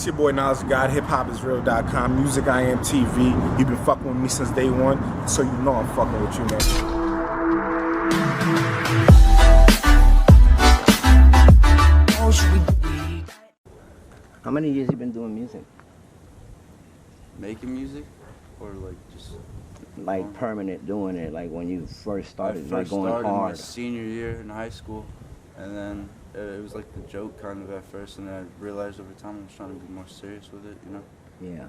It's your boy Nas God, hiphopisreal.com, MusicIAmTv. You've been fucking with me since day one, so you know I'm fucking with you, man. How many years you been doing music? Making music? Or like just... Like permanent doing it, like when you first started, I like going started hard? my senior year in high school, and then it was like the joke kind of at first, and then I realized over time I was trying to be more serious with it, you know? Yeah.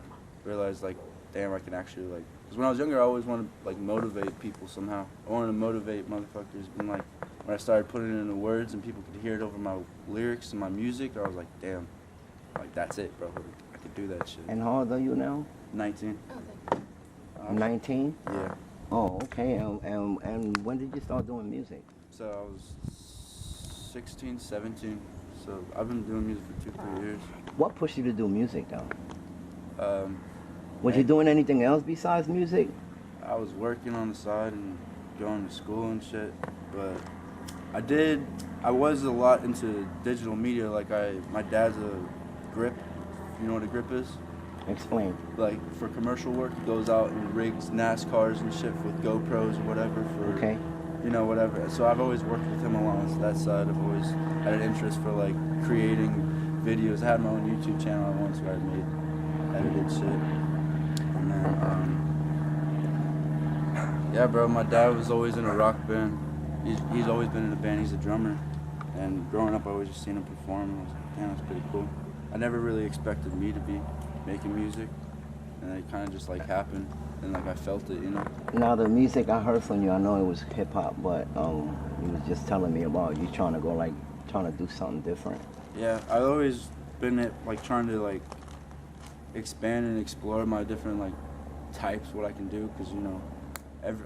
Realized like, damn, I can actually like, because when I was younger I always wanted to like motivate people somehow. I wanted to motivate motherfuckers, and like when I started putting it into words and people could hear it over my lyrics and my music, I was like, damn, like that's it, bro. I could do that shit. And how old are you now? 19. 19? Yeah. Oh, okay. And when did you start doing music? So I was 16, 17. So I've been doing music for 2-3 years. What pushed you to do music, though? Was Hey. you doing anything else besides music? I was working on the side and going to school and shit, but I was a lot into digital media. Like my dad's a grip. You know what a grip is? Explain. Like for commercial work, he goes out and rigs NASCARs and shit with GoPros or whatever for, Okay. you know, whatever. So I've always worked with him along that side. I've always had an interest for like creating videos. I had my own YouTube channel once where I edited shit. And then, yeah, bro, my dad was always in a rock band. He's always been in a band. He's a drummer. And growing up, I always just seen him perform. And I was like, damn, that's pretty cool. I never really expected me to be making music, and it kind of just like happened, and like I felt it, you know. Now the music I heard from you, I know it was hip hop, but you was just telling me about you trying to do something different. Yeah, I've always been like trying to like expand and explore my different like types, what I can do, because you know,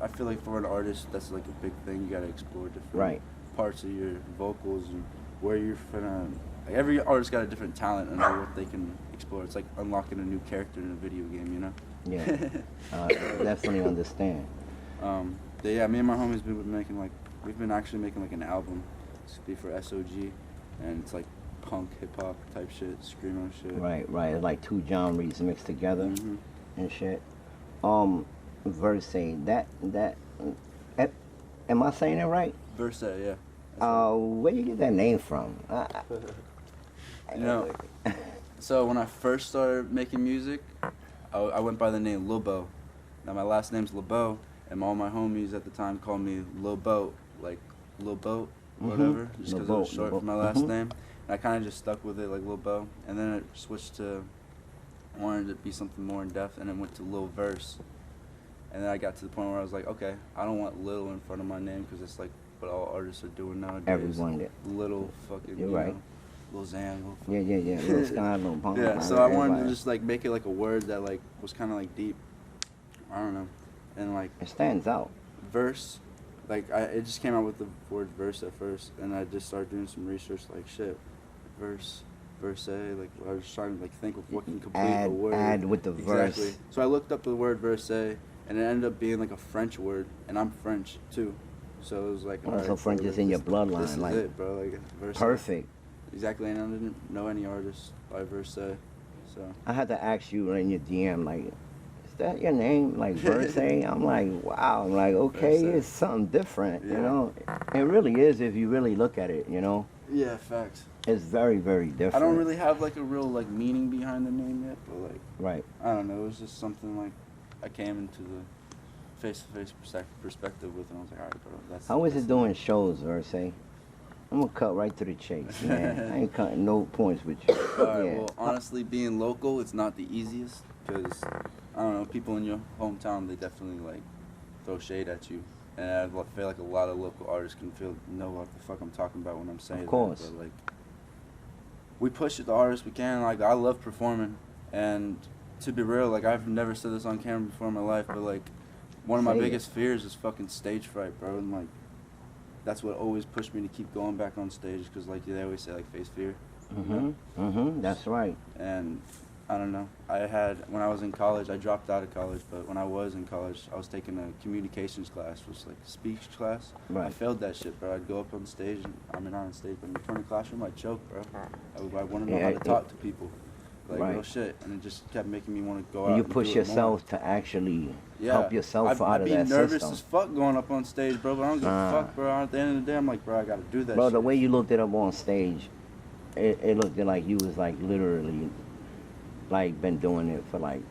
I feel like for an artist that's like a big thing. You gotta explore different parts of your vocals and where you're gonna. Like every artist got a different talent and what they can explore. It's like unlocking a new character in a video game, you know? Yeah, I definitely understand. Yeah, me and my homies we've been actually making like an album. It's be for SOG, and it's like punk, hip hop type shit, screamo shit. Right. It's like two genres mixed together and shit. Versay, that am I saying it right? Versay, yeah. Where you get that name from? You know, so when I first started making music, I went by the name Lil Bo. Now my last name's LeBeau, and all my homies at the time called me Lil Boat, like Lil Boat, whatever, just because it was short for my last name. And I kind of just stuck with it, like Lil Bo. And then it switched to, I wanted it to be something more in depth, and it went to Lil Verse. And then I got to the point where I was like, okay, I don't want Lil in front of my name because it's like what all artists are doing nowadays. Everyone did. Little fucking, You're you right. know, Lil Xan, Lil Yeah. Lil Sky, Lil Pump. yeah, so I wanted to just like make it like a word that like was kind of like deep. I don't know, and like it stands out. Verse, like it just came out with the word verse at first, and I just started doing some research. Like shit, Versay. Like I was trying to like think of what can complete a word. Add with the verse. Exactly. So I looked up the word Versay, and it ended up being like a French word, and I'm French too. So it was like, oh, so French is in your bloodline, this like is it, bro. Like Versay. Perfect. Exactly, and I didn't know any artists by Versay, so. I had to ask you in your DM, like, is that your name, like Versay? I'm like, wow. I'm like, okay, Versay. it's something different, Yeah. you know. It really is if you really look at it, you know. Yeah, facts. It's very, very different. I don't really have like a real like meaning behind the name yet, but like, Right. I don't know. It was just something like I came into the face-to-face perspective with, and I was like, all right, bro. How is it doing shows, Versay? I'm gonna cut right to the chase, man. I ain't cutting no points with you. All right. Well, honestly, being local, it's not the easiest because I don't know. People in your hometown, they definitely like throw shade at you, and I feel like a lot of local artists can know what the fuck I'm talking about when I'm saying Of course. that. But like, we push it the hardest we can. Like, I love performing, and to be real, like I've never said this on camera before in my life, but like one of my biggest fears is fucking stage fright, bro. And like that's what always pushed me to keep going back on stage, because like they always say, like, face fear. That's right. And I don't know. When I was in college, I dropped out of college, but when I was in college, I was taking a communications class, which was like a speech class. Right. I failed that shit, bro. I'd go up on stage, and not on stage, but in front of the classroom, I'd choke, bro. I wouldn't know how to talk to people. like Right. real shit, and it just kept making me want to go out. And you and push do it more. yourself to actually Yeah. help yourself out I'd of be that nervous system. as fuck going up on stage, bro. But I don't give a fuck, bro. At the end of the day, I'm like, bro, I gotta do that. Bro, shit. the way you looked it up on stage, it looked like you was like literally like been doing it for like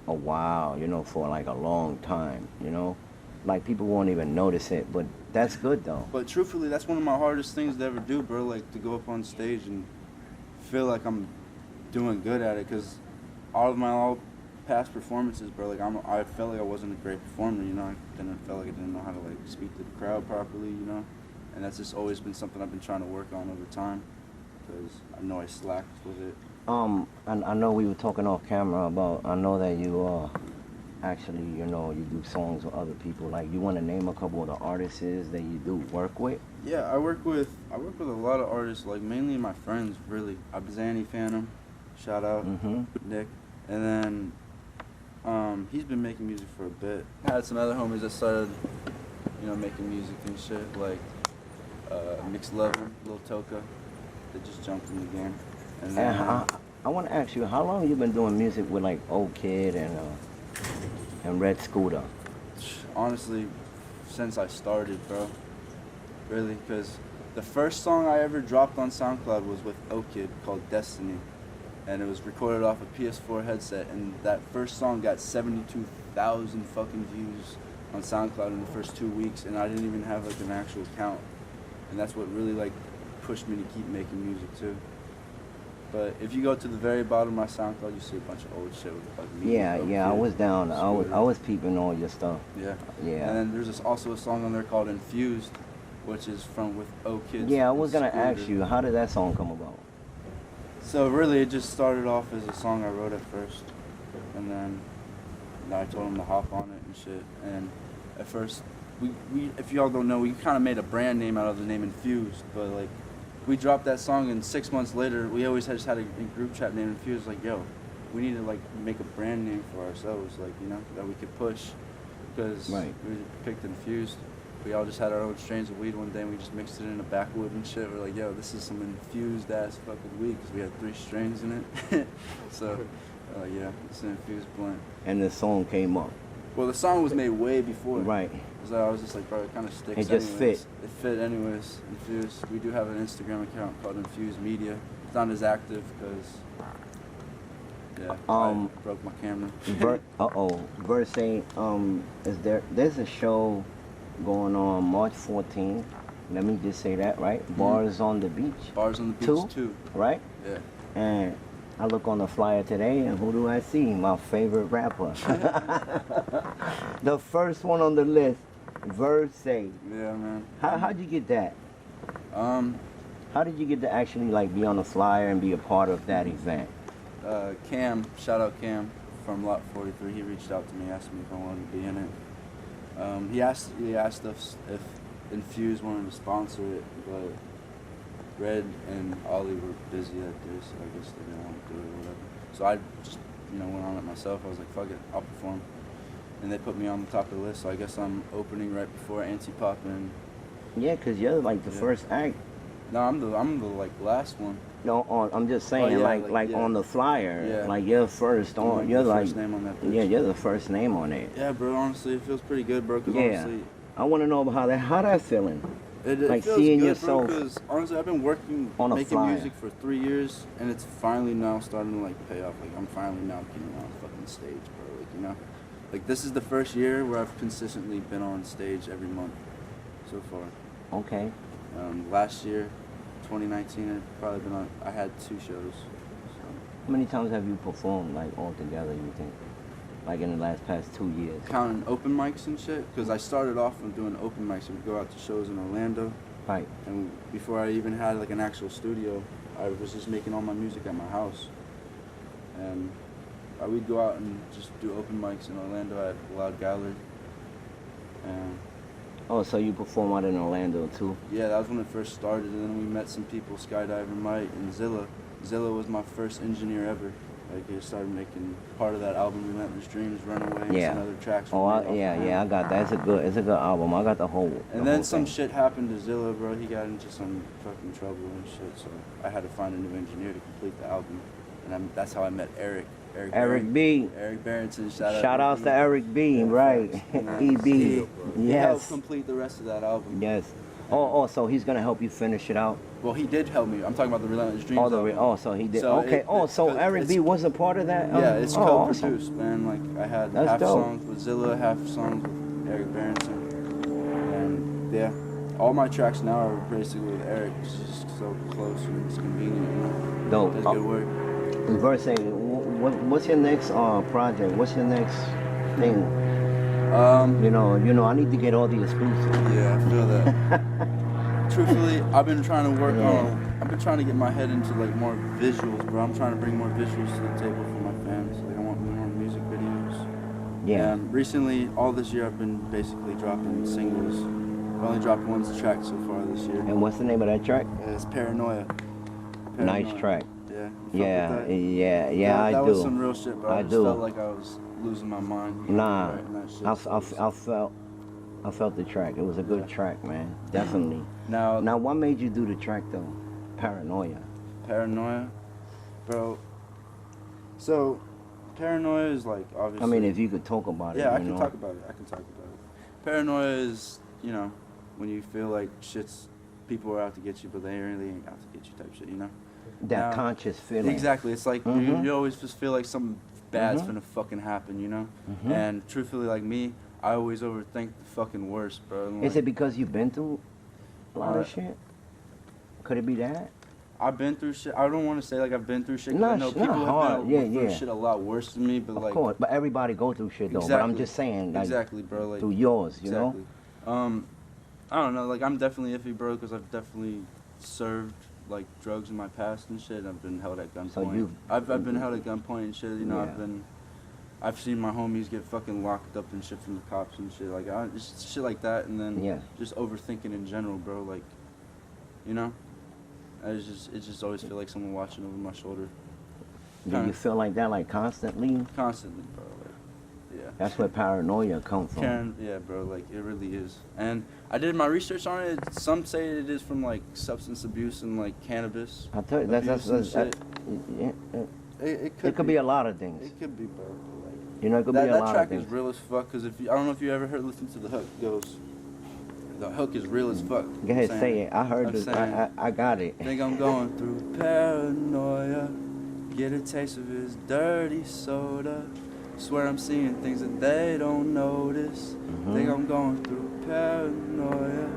a while, you know, for like a long time, you know? Like people won't even notice it, but that's good though. But truthfully, that's one of my hardest things to ever do, bro. Like to go up on stage and feel like I'm doing good at it, because all past performances, bro. Like I felt like I wasn't a great performer, you know. I felt like I didn't know how to like speak to the crowd properly, you know. And that's just always been something I've been trying to work on over time, because I know I slacked with it. And I know we were talking off camera about, I know that you actually, you know, you do songs with other people. Like, you want to name a couple of the artists that you do work with? Yeah, I work with a lot of artists, like mainly my friends, really. Abzani Phantom, shout out, Nick. And then he's been making music for a bit. I had some other homies that started, you know, making music and shit, like Mixed Level, Lil Toka, that just jumped in the game. And then, I want to ask you, how long you been doing music with like Old Kid and Red Scooter? honestly, since I started, bro. Really, because the first song I ever dropped on SoundCloud was with O-Kid called Destiny. And it was recorded off a PS4 headset, and that first song got 72,000 fucking views on SoundCloud in the first 2 weeks, and I didn't even have like an actual count. And that's what really like pushed me to keep making music too. But if you go to the very bottom of my SoundCloud, you see a bunch of old shit with like me. Yeah, I was down. I was peeping all your stuff. Yeah. Yeah. And then there's also a song on there called Infused, which is from with O-Kids. Yeah, I was gonna Scooter. ask you, how did that song come about? So really, it just started off as a song I wrote at first, and then I told him to hop on it and shit. And at first, we if y'all don't know, we kind of made a brand name out of the name Infused, but like we dropped that song, and 6 months later, we always just had a group chat named Infused. Like, yo, we need to like make a brand name for ourselves, like, you know, that we could push, because Right. we picked Infused. We all just had our own strains of weed one day, and we just mixed it in a backwood and shit. We're like, yo, this is some infused ass fucking weed, because we had 3 strains in it. So, yeah, it's an infused blunt. And the song came up. Well, the song was made way before. Right. So I was just like, bro, it kind of sticks. It just anyways. fit. It fit anyways. Infused. We do have an Instagram account called Infused Media. It's not as active because, yeah, I broke my camera. Versay, there's a show going on March 14th. Let me just say that, right? Bars on the Beach. Bars on the Beach too. Right? Yeah. And I look on the flyer today, and who do I see? My favorite rapper. The first one on the list, Versay. Yeah, man. How'd you get that? How did you get to actually like be on the flyer and be a part of that event? Cam, shout out Cam from Lot 43. He reached out to me, asked me if I wanted to be in it. He asked us if Infuse wanted to sponsor it, but Red and Ollie were busy that day, so I guess they didn't want to do it or whatever. So I just, went on it myself. I was like, fuck it, I'll perform. And they put me on the top of the list, so I guess I'm opening right before Antipop and... Yeah, because you're like the first act. No, I'm the like last one. No, I'm just saying, on the flyer, Yeah. like you're first on. You're the like first name on that picture. Yeah, you're the first name on it. Yeah, bro. Honestly, it feels pretty good, bro. 'Cause Yeah. honestly, I want to know about how that feeling. It Like feels seeing good, yourself bro, 'cause honestly, I've been on a making flyer. music for 3 years, and it's finally now starting to like pay off. Like I'm finally now getting on fucking stage, bro. Like like this is the first year where I've consistently been on stage every month so far. Okay. Last year, 2019, I had 2 shows. So. How many times have you performed like all together? You think, like in the past 2 years? Counting open mics and shit, because I started off from doing open mics. We'd go out to shows in Orlando. Right. And before I even had like an actual studio, I was just making all my music at my house. And we'd go out and just do open mics in Orlando at Loud Gallery. And Oh, so you perform out in Orlando too? yeah, that was when it first started. And then we met some people, Skydiver Mike and Zilla. Zilla was my first engineer ever. Like he started making part of that album, Relentless Dreams, Runaway, and some other tracks. Oh, I got that. It's a good album. I got the whole. And then some shit happened to Zilla, bro. He got into some fucking trouble and shit. So I had to find a new engineer to complete the album. and that's how I met Eric. Eric B. Eric Barrington. Shout outs to Eric B. Right. EB. He helped Yes. complete the rest of that album. Yes. Oh, so he's gonna help you finish it out. Well, he did help me. I'm talking about the Relentless Dreams. So he did. So okay. So Eric B was a part of that. Yeah, it's co-produced, awesome. man. Like I had That's half dope. songs with Zilla, half songs with Eric Barrington, and yeah, all my tracks now are basically with Eric. It's just so close and it's convenient. You know? Dope. Does good work. Versay, what's your next project? What's your next thing? You know, I need to get all the exclusives. Yeah, I feel that. Truthfully, I've been trying to work on. I've been trying to get my head into like more visuals, bro. I'm trying to bring more visuals to the table for my fans. Like I want more music videos. Yeah. And recently, all this year, I've been basically dropping singles. I've only dropped one track so far this year. And what's the name of that track? It's Paranoia. Nice track. Yeah. Yeah, I do. That was some real shit, bro. I I just do. felt like I was losing my mind. Nah, writing that shit. I felt the track. It was a good track, man. Definitely. Now, what made you do the track though? Paranoia. Paranoia, bro. So, Paranoia is like obviously. I mean, if you could talk about it. Yeah, I you can know? talk about it. Paranoia is, when you feel like people are out to get you, but they really ain't out to get you type shit, you know? That Now, conscious feeling. Exactly. It's like you always just feel like something bad's gonna fucking happen, you know? And truthfully, like me, I always overthink the fucking worst, bro. And Is like, it because you've been through a lot of shit? Could it be that? I've been through shit. I don't want to say like I've been through shit. 'Cause Not I know sh- people not have hard. been through Yeah. shit a lot worse than me, but Of like. course, but everybody go through shit though. But I'm just saying, like, exactly, bro. Like through yours, you exactly. know. I don't know. Like I'm definitely iffy, bro, because I've definitely served like drugs in my past and shit. I've been held at gunpoint. So I've been held at gunpoint and shit. You know, Yeah. I've seen my homies get fucking locked up and shit from the cops and shit. Like just shit like that, and then Yeah. just overthinking in general, bro. Like, it just always feel like someone watching over my shoulder. Do you feel like that, like constantly? Constantly, bro. Like, yeah. That's where paranoia comes from. Yeah, bro, like it really is. And I did my research on it. Some say it is from like substance abuse and like cannabis. I tell you, it could be a lot of things. It could be, bro. Like, You know, it could be a that lot track of things. is real as fuck. Cause I don't know if you ever listened to the hook. It goes, the hook is real as fuck. Go ahead, say it. I heard this. I got it. Think I'm going through paranoia. Get a taste of his dirty soda. Swear I'm seeing things that they don't notice. Think I'm going through paranoia.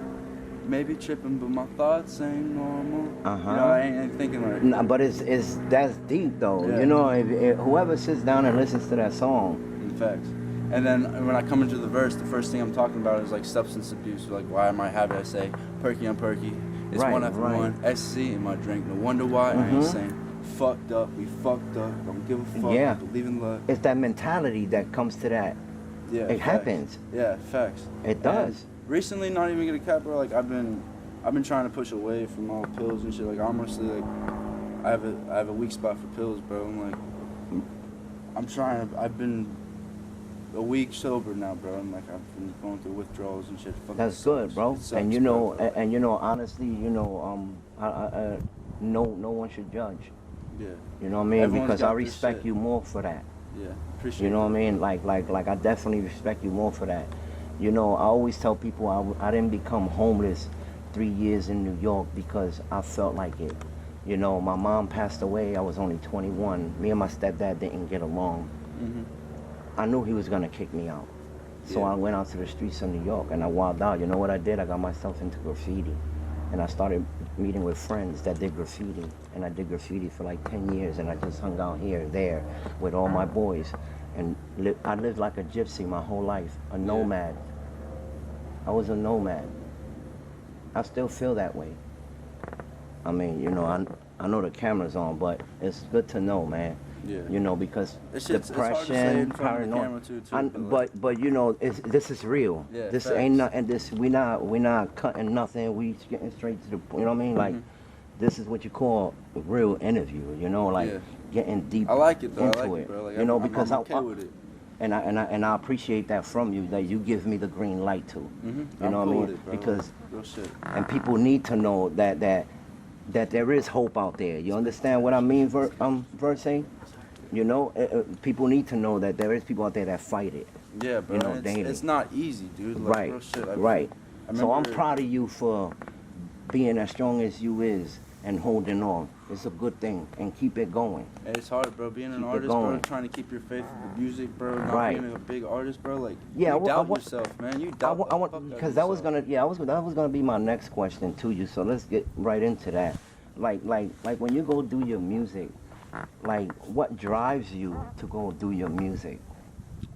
Maybe tripping, but my thoughts ain't normal. I ain't thinking like. Nah, but that's deep though. Yeah. You know, if whoever sits down and listens to that song. In fact. And then when I come into the verse, the first thing I'm talking about is like substance abuse. Like, why am I happy? I say, perky, I'm perky. It's Right, one after right. one. Ecstasy in my drink. No wonder why I ain't saying fucked up. We fucked up. Don't give a fuck. Yeah. Believe in love. It's that mentality that comes to that. Yeah. It facts. happens. Yeah, facts. It does. And recently, not even gonna cap, bro. Like I've been trying to push away from all pills and shit. Like honestly, like I have a weak spot for pills, bro. I'm like, I've been a week sober now, bro. And like I've been going through withdrawals and shit. Fucking That's sucks. good, bro. It sucks, And you bro. know, honestly, no one should judge. Yeah. You know what I mean? Everyone's Because got I their respect shit. you more for that. Yeah. Appreciate. You know what I that. mean? Like I definitely respect you more for that. You know, I always tell people I didn't become homeless 3 years in New York because I felt like it. You know, my mom passed away. I was only 21. Me and my stepdad didn't get along. I knew he was gonna kick me out. So Yeah. I went out to the streets of New York and I wilded out. You know what I did? I got myself into graffiti. And I started meeting with friends that did graffiti. And I did graffiti for like 10 years. And I just hung out here and there with all my boys. And I lived like a gypsy my whole life, a nomad. I was a nomad. I still feel that way. I mean, you know, I know the camera's on, but it's good to know, man. Yeah. You know, because It's hard to say depression, in front of the paranoia. camera too, But you know, this is real. Yeah, This facts. ain't nothing. We not cutting nothing. We getting straight to the. You know what I mean? Like, this is what you call a real interview. You know, like getting deep I like it though. into I like it. it, bro. Like, you know, I'm because okay with it. and I appreciate that from you, that you give me the green light to. You I'm know cool what I with mean? it, bro. Because Real shit. and people need to know that that there is hope out there. You understand what I mean, Versay? You know, people need to know that there is people out there that fight it. Yeah, bro. You know, it's not easy, dude. Like, Right, real shit. right. So I'm remember- proud of you for being as strong as you is and holding on. It's a good thing, and keep it going. It's hard, bro. Being an Keep it artist, bro, going. trying to keep your faith in the music, bro. Not Right. being a big artist, bro. Like, Yeah, you doubt I yourself, man. You I doubt. want because that was gonna that was gonna be my next question to you. So let's get right into that. Like when you go do your music, like what drives you to go do your music?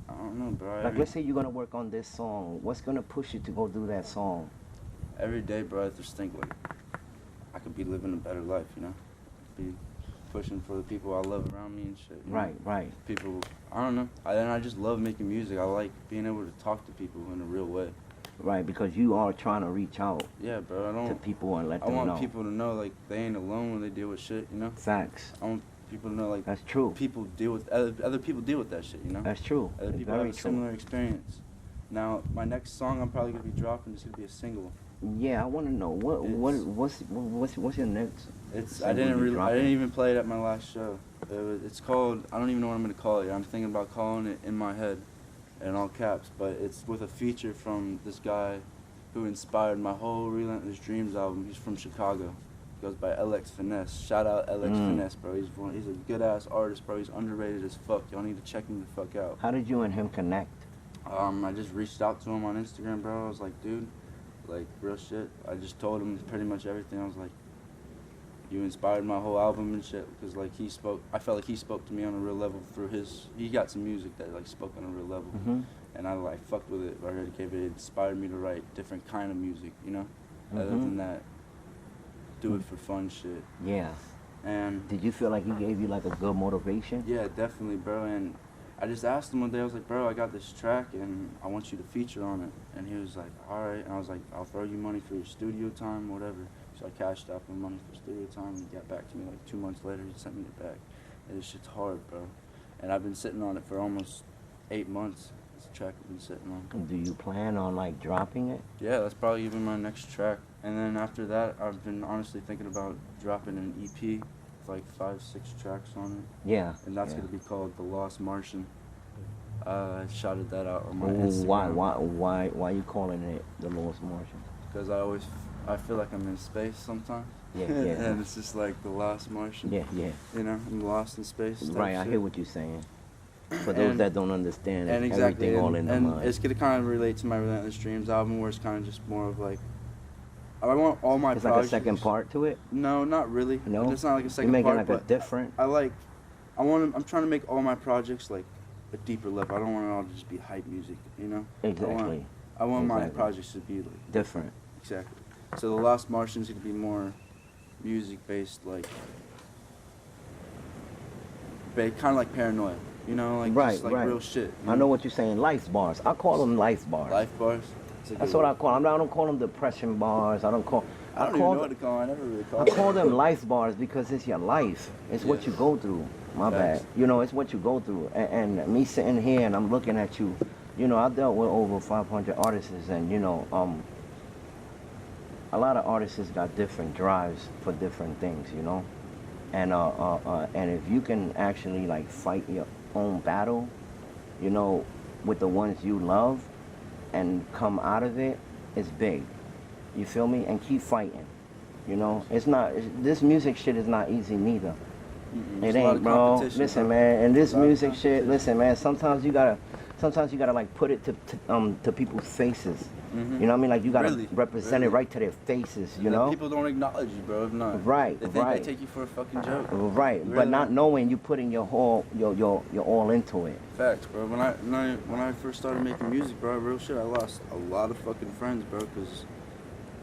I don't know, bro. Like let's say you're gonna work on this song. What's gonna push you to go do that song? Every day, bro, I just think like I could be living a better life, you know. Be pushing for the people I love around me and shit. You know? Right, right. People, I don't know. I just love making music. I like being able to talk to people in a real way. Right, because you are trying to reach out Yeah, bro. to people and let I them want know. people to know like they ain't alone when they deal with shit, you know. Facts. I want people to know like That's true. people deal with other people deal with that shit, you know. That's true. Other It's people have very a true. similar experience. Now, my next song I'm probably gonna be dropping is gonna be a single. Yeah, I want to know what's your next? It's single I didn't you really I dropping? didn't even play it at my last show. It's called, I don't even know what I'm gonna call it. I'm thinking about calling it In My Head, in all caps. But it's with a feature from this guy who inspired my whole Relentless Dreams album. He's from Chicago. He goes by LX Finesse. Shout out LX Finesse, bro. He's a good ass artist, bro. He's underrated as fuck. Y'all need to check him the fuck out. How did you and him connect? I just reached out to him on Instagram, bro. I was like, dude, like, real shit. I just told him pretty much everything. I was like, you inspired my whole album and shit, because, like, I felt like he spoke to me on a real level through he got some music that, like, spoke on a real level. And I, like, fucked with it. I already gave it inspired me to write different kind of music, you know? Other than that, do it for fun shit. Yeah. And Did you feel like he gave you like a good motivation? yeah, definitely, bro. And I just asked him one day, I was like, bro, I got this track and I want you to feature on it. And he was like, all right. And I was like, I'll throw you money for your studio time, whatever. So I cashed out him money for studio time, and he got back to me like 2 months later. He sent me it back. And this shit's hard, bro. And I've been sitting on it for almost 8 months. It's a track I've been sitting on. Do you plan on like dropping it? Yeah, that's probably even my next track. And then after that, I've been honestly thinking about dropping an EP with like 5-6 tracks on it. Yeah. And that's yeah. gonna be called The Lost Martian. I shouted that out on my Ooh, Instagram. Why you calling it the Lost Martian? Because I feel like I'm in space sometimes. Yeah, yeah. And it's just like the Lost Martian. Yeah, yeah. You know, I'm lost in space. type Right, I shit. hear what you're saying. For those And- that don't understand, And it's exactly, everything all in the and mind. it's gonna kind of relate to my Relentless Dreams album, where it's kind of just more of like, I want all my It's like a projects. second part to it. No, not really. No? It's not like a You're second making part, like a but different. I'm trying to make all my projects like a deeper level. I don't want it all to just be hype music, you know? Exactly. I want my Exactly. projects to be like Different. exactly. So the Lost Martian's gonna be more music based, like kind of like Paranoia, you know, like Right, just like right. real shit. you I know what you're saying. Life bars. I call them life bars. Life bars. It's a That's good what I one. call them. I don't call them depression bars. I don't call. I don't even know what to call. I never really call. I call them life bars because it's your life. It's what Yeah. you go through. My Facts. bad. You know, it's what you go through. And me sitting here and I'm looking at you. You know, I dealt with over 500 artists, and you know, a lot of artists got different drives for different things. You know, and if you can actually like fight your own battle, you know, with the ones you love, and come out of it, it's big. You feel me? And keep fighting. You know, this music shit is not easy neither. There's It a lot ain't, of bro. competition, Listen, bro. man, and this There's a lot of music shit, competition. listen, man, sometimes you gotta like put it to people's faces. You know what I mean? Like you gotta Really? represent it Really? right to their faces, you Like, know? people don't acknowledge you, bro. If not, Right, they think right. they take you for a fucking joke. Right, Really but not don't. knowing you putting your all into it. Facts, bro. When I first started making music, bro, real shit, I lost a lot of fucking friends, bro, because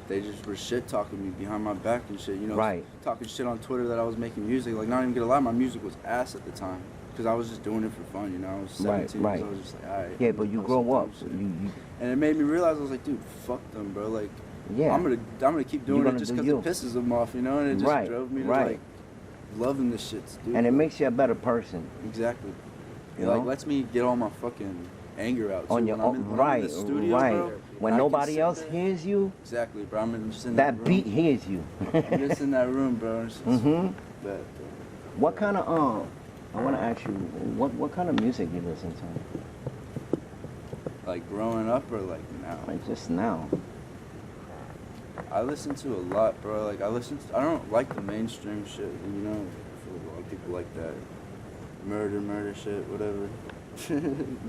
they just were shit talking me behind my back and shit. You know, Right. talking shit on Twitter that I was making music. Like, not even gonna lie, my music was ass at the time, because I was just doing it for fun. You know, I was 17, right. so I was just like, all right. Yeah, I'm but gonna you post grow some up. dumb shit. You And it made me realize, I was like, dude, fuck them, bro. Like, yeah. I'm gonna keep doing gonna it just do because you. it pisses them off, you know. And it just Right, drove me to right. like loving this shit, dude. And it makes you a better person. Exactly. You It like know? lets me get all my fucking anger out. On too. your When I'm own, in- when I'm in right, the studio, right. bro, When I can nobody sit else there. hears you, Exactly, bro. I'm just in that room. beat hears you. I'm just in that room, bro. It's Mhm. bad, What kind of I want to ask you, what kind of music you listen to? bro. Like growing up or like now? Like just now. I listen to a lot, bro. Like I don't like the mainstream shit. You know, I feel like a lot of people like that murder shit, whatever.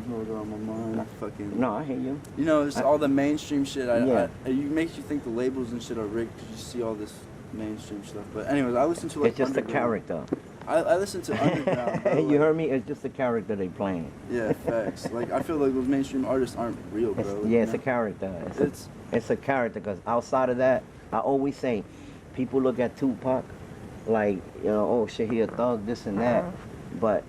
Murder on my mind. Fucking. No, I hear you. You know, it's all the mainstream shit. Yeah. It makes you think the labels and shit are rigged because you see all this mainstream stuff. But anyways, I listen to like It's just a underground. character. I listen to underground. Bro, You like- heard me? It's just a character they playing. Yeah, facts. Like I feel like those mainstream artists aren't real, It's, bro. yeah, you it's a know? character. It's It's a character because outside of that, I always say, people look at Tupac like, you know, oh shit, he a thug, this and that. But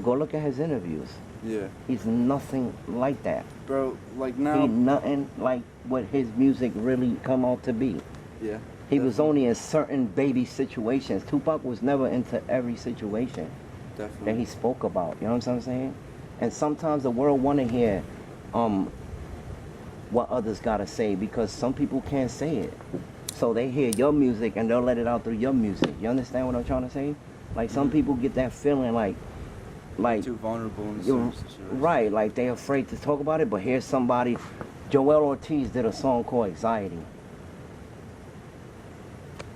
go look at his interviews. yeah, He's nothing like that. bro. Like He now, nothing like what his music really come out to be. yeah. He was definitely, only in certain baby situations. Tupac was never into every situation that definitely. he spoke about. You know what I'm saying? And sometimes the world want to hear what others gotta say because some people can't say it. So they hear your music and they'll let it out through your music. You understand what I'm trying to say? Like some people get that feeling like Too vulnerable in you're certain situations. right, like they're afraid to talk about it. But here's somebody. Joel Ortiz did a song called Anxiety.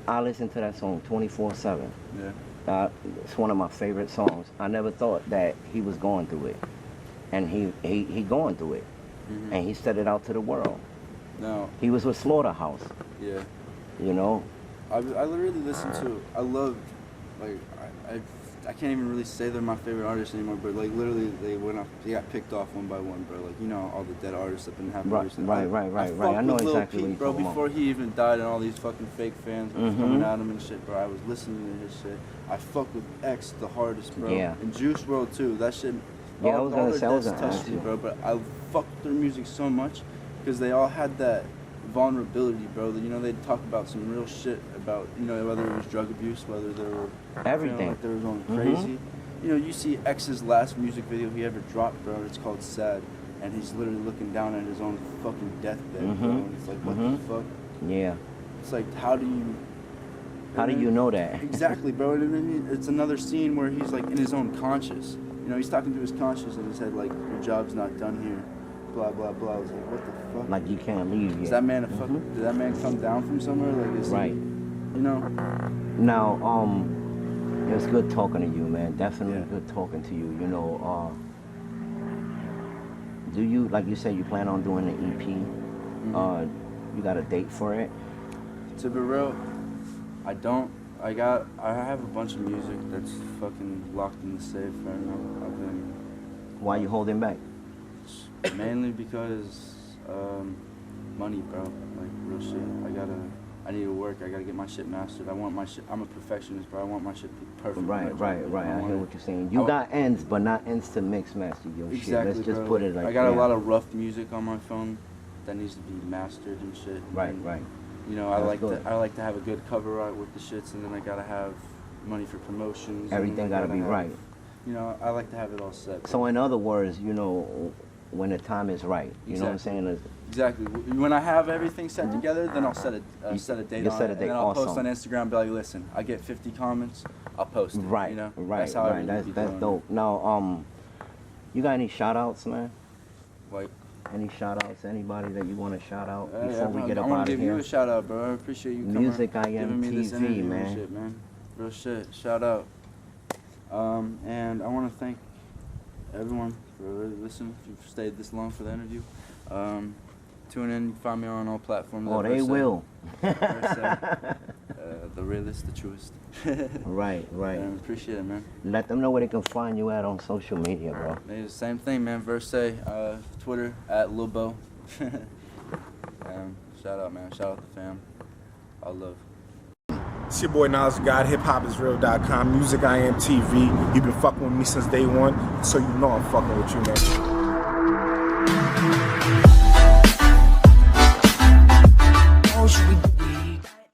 I listen to that song 24/7. Yeah. It's one of my favorite songs. I never thought that he was going through it, and he going through it, Mhm. and he said it out to the world. No. He was with Slaughterhouse, Yeah. you know. I literally listen to. I love, like I can't even really say they're my favorite artists anymore. But like literally they got picked off one by one, bro. Like you know all the dead artists that been happening Right, recently. right. I fucked know with Lil exactly what Peep, you're bro. talking about. Before he even died, and all these fucking fake fans was Mhm. coming at him and shit, bro. I was listening to his shit. I fucked with X the hardest, bro. Yeah. And Juice World too. That shit. Yeah, I all, was all gonna their say, I was deaths gonna touched ask me, you. bro. But I fucked with their music so much because they all had that vulnerability, bro. You know, they'd talk about some real shit about, you know, whether it was drug abuse, whether they were Everything. feeling like they were going Mhm. crazy. You know, you see X's last music video he ever dropped, bro. It's called Sad, and he's literally looking down at his own fucking deathbed, bro. Mhm. And it's like, what Mhm. the fuck? Yeah. It's like, how do you? How do and you then- know that? Exactly, bro. And then it's another scene where he's like in his own conscious. You know, he's talking to his conscious in his head, like, your job's not done here, blah blah blah. I was like, what the fuck? Like you can't leave Is yet. that man a fuck? Mhm. Did that man come down from somewhere? Like, is Right. He, you know? Now, it was good talking to you, man. Definitely Yeah. good talking to you. You know, do you, like you said, you plan on doing the EP? Mhm. You got a date for it? To be real, I don't. I have a bunch of music that's fucking locked in the safe right now. I've been Why you holding back? mainly because money, bro. Like real shit. I need to work. I gotta get my shit mastered. I want my shit. I'm a perfectionist, bro. I want my shit to be perfect. Right. I want hear it- what you're saying. You I- got ends, but not ends to mix master your shit. Exactly, Let's just bro. put it like I got that. a lot of rough music on my phone that needs to be mastered and shit. Right. You know, That's good. I like to have a good cover art with the shits, and then I gotta have money for promotions. and Everything I gotta be have- right. You know, I like to have it all set. So in other words, you know, when the time is right, you know what I'm saying? It's- Exactly. When I have everything set together, then I'll set a date You'll on set a it, date, and then I'll post awesome. on Instagram. Be like, listen, I get 50 comments, I'll post it. Right. You know. Right. That's how I really That's be that's doing dope. Now, you got any shout outs, man? It. Like, Any shout outs? Anybody that you want to shout out hey, before we get I up want out to of give you here? a shout out, bro. I appreciate you coming, giving me this MusicIAmTv, interview and man. shit, man. Real shit. Shout out. And I want to thank everyone for really listening. If you've stayed this long for the interview, tune in. You can find me on all platforms. Oh, at they Versay. will. Versay. The realest, the truest. Right. Man, appreciate it, man. Let them know where they can find you at on social media, bro. Hey, the same thing, man. Versay, Twitter at Lilbo. Shout out, man. Shout out the fam. All love. It's your boy Nas God, hiphopisreal.com, MusicIAmTv. You've been fucking with me since day one, so you know I'm fucking with you, man.